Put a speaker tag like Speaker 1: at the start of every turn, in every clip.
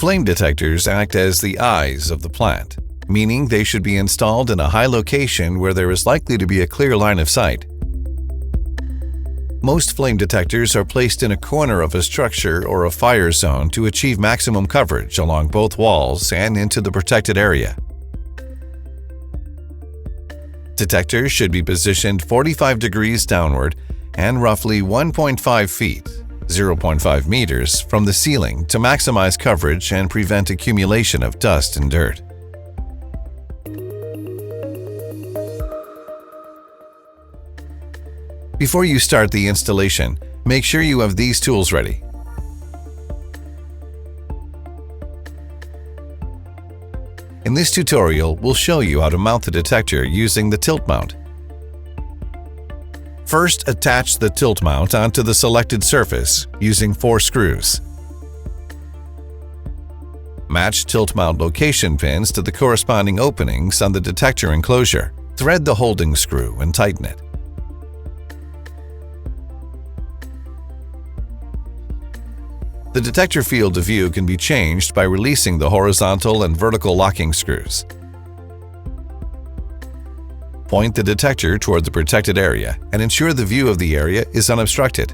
Speaker 1: Flame detectors act as the eyes of the plant, meaning they should be installed in a high location where there is likely to be a clear line of sight. Most flame detectors are placed in a corner of a structure or a fire zone to achieve maximum coverage along both walls and into the protected area. Detectors should be positioned 45 degrees downward and roughly 1.5 feet (0.5 meters) from the ceiling to maximize coverage and prevent accumulation of dust and dirt. Before you start the installation, make sure you have these tools ready. In this tutorial, we'll show you how to mount the detector using the tilt mount. First, attach the tilt mount onto the selected surface using 4 screws. Match tilt mount location pins to the corresponding openings on the detector enclosure. Thread the holding screw and tighten it. The detector field of view can be changed by releasing the horizontal and vertical locking screws. Point the detector toward the protected area and ensure the view of the area is unobstructed.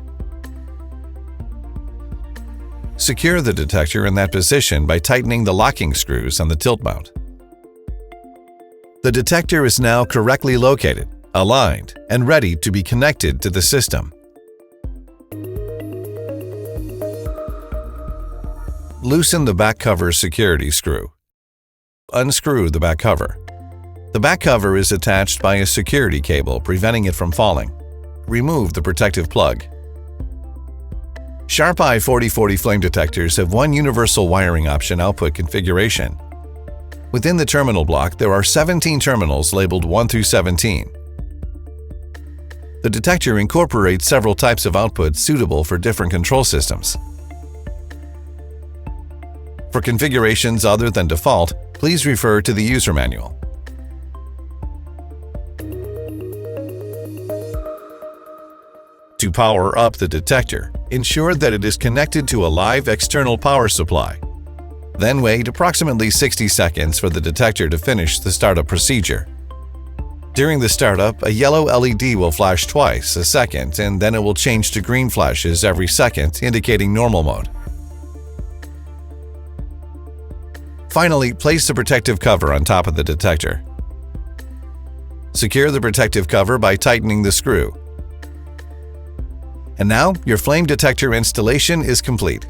Speaker 1: Secure the detector in that position by tightening the locking screws on the tilt mount. The detector is now correctly located, aligned, and ready to be connected to the system. Loosen the back cover security screw. Unscrew the back cover. The back cover is attached by a security cable, preventing it from falling. Remove the protective plug. Sharp-Eye 4040 flame detectors have one universal wiring option output configuration. Within the terminal block, there are 17 terminals labeled 1 through 17. The detector incorporates several types of outputs suitable for different control systems. For configurations other than default, please refer to the user manual. To power up the detector, ensure that it is connected to a live external power supply. Then wait approximately 60 seconds for the detector to finish the startup procedure. During the startup, a yellow LED will flash twice a second, and then it will change to green flashes every second, indicating normal mode. Finally, place the protective cover on top of the detector. Secure the protective cover by tightening the screw. And now, your flame detector installation is complete.